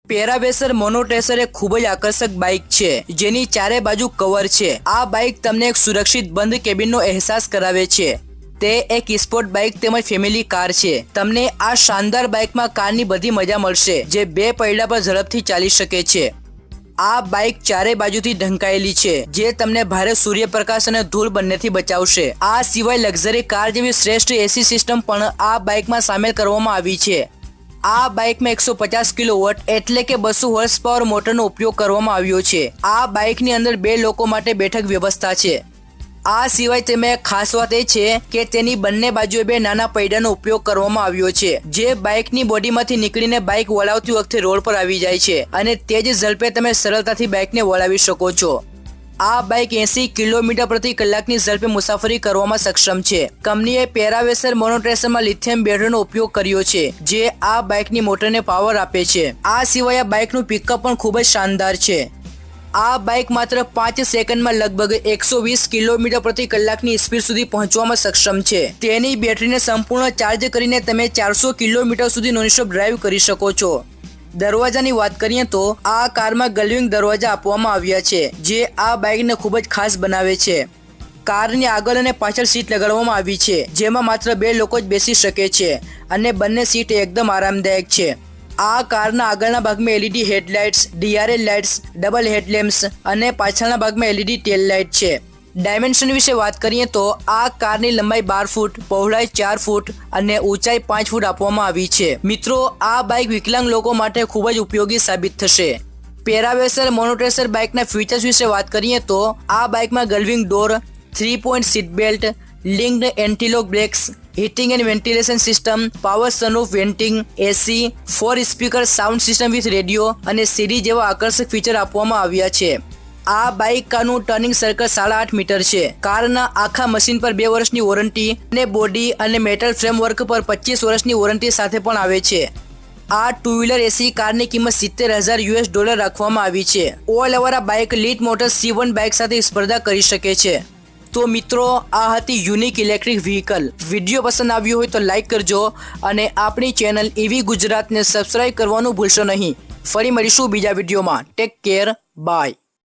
પેરાવેસર mono tracer એક ખૂબ જ આકર્ષક બાઇક છે જેની ચારે બાજુ કવર છે। આ બાઇક તમને એક સુરક્ષિત બંધ કેબિનનો અહેસાસ કરાવે છે। તે એક સ્પોર્ટ બાઇક તેમજ ફેમિલી કાર છે। તમને આ શાનદાર બાઇકમાં કારની બધી મજા મળશે જે બે પૈડા પર ઝડપથી ચાલી શકે છે। આ બાઇક ચારે બાજુથી ઢંકાયેલી છે જે તમને ભારે સૂર્યપ્રકાશ અને ધૂળ બંનેથી બચાવશે। આ સિવાય લક્ઝરી કાર જેવી શ્રેષ્ઠ એસી સિસ્ટમ પણ આ બાઇકમાં સામેલ કરવામાં આવી છે। આ બાઇકમાં 150 કિલોવોટ એટલે કે 200 હોર્સ પાવર મોટરનો ઉપયોગ કરવામાં આવ્યો છે। આ બાઇકની અંદર 2 લોકો માટે બેઠક વ્યવસ્થા છે। આ સિવાય તેમાં ખાસ વાત એ છે કે તેની બંને બાજુએ 2 નાના પૈડાનો ઉપયોગ કરવામાં આવ્યો છે જે બાઇકની બોડીમાંથી નીકળીને બાઇક વળાવતી વખતે રોડ પર આવી જાય છે અને તે જ ઝડપે તમે સરળતાથી બાઇકને વળાવી શકો છો। આ બાઇક 80 કિલોમીટર પ્રતિ કલાકની ઝડપે મુસાફરી કરવામાં સક્ષમ છે। કંપનીએ પેરાવેસર મોનો ટ્રેસરમાં લિથિયમ બેટરીનો ઉપયોગ કર્યો છે જે આ બાઇકની મોટરને પાવર આપે છે। આ સિવાય આ બાઇકનું પિકઅપ પણ ખૂબ જ શાનદાર છે। આ બાઇક માત્ર 5 સેકન્ડમાં લગભગ 120 કિલોમીટર પ્રતિ કલાકની સ્પીડ સુધી પહોંચવામાં સક્ષમ છે। તેની બેટરીને સંપૂર્ણ ચાર્જ કરીને તમે 400 કિલોમીટર સુધી નોનસ્ટોપ ડ્રાઈવ કરી શકો છો। દરવાજાની વાત કરીએ તો આ કારમાં ગલ્વિંગ દરવાજા આપવામાં આવ્યા છે જે આ બાઇકને ખૂબ જ ખાસ બનાવે છે। કારની આગળ અને પાછળ સીટ લગાડવામાં આવી છે જેમાં માત્ર 2 લોકો જ બેસી શકે છે અને બંને સીટ એકદમ આરામદાયક છે। આ કારના આગળના ભાગમાં LED હેડલાઇટ્સ, DRL lights, double headlamps અને પાછળના ભાગમાં LED ટેલ લાઇટ છે। ડાયમેન્શન વિશે વાત કરીએ તો આ કારની લંબાઈ 12 ફૂટ, પહોળાઈ 4 ફૂટ અને ઊંચાઈ 5 ફૂટ આપવામાં આવી છે। મિત્રો, આ બાઇક વિકલાંગ લોકો માટે ખૂબ જ ઉપયોગી સાબિત થશે। પેરાવેસર મોનો ટ્રેસર બાઇકના ફીચર્સ વિશે વાત કરીએ તો આ બાઇકમાં gullwing door, 3-point seat belt, linked antilock brakes, heating and ventilation system, power sunroof venting, AC, 4 speaker sound system with radio અને CD જેવા આકર્ષક ફીચર આપવામાં આવ્યા છે। આ બાઇક કારનું ટર્નિંગ સર્કલ 8.5 મીટર છે। કારના આખા મશીન પર 2 વર્ષની વોરંટી અને બોડી અને મેટલ ફ્રેમવર્ક પર 25 વર્ષની વોરંટી સાથે પણ આવે છે। આ ટુ વ્હીલર એસી કારની કિંમત $70,000 રાખવામાં આવી છે। ઓલ ઓવર આ bike lit motor C1 bike સાથે સ્પર્ધા કરી શકે છે। તો મિત્રો, આ હતી યુનિક ઇલેક્ટ્રિક વ્હીકલ। વિડીયો પસંદ આવ્યો હોય તો લાઇક કરજો અને આપણી ચેનલ EV ગુજરાતને સબસ્ક્રાઇબ કરવાનું ભૂલશો નહીં। ફરી મળીશું બીજા વિડીયોમાં। Take care, by.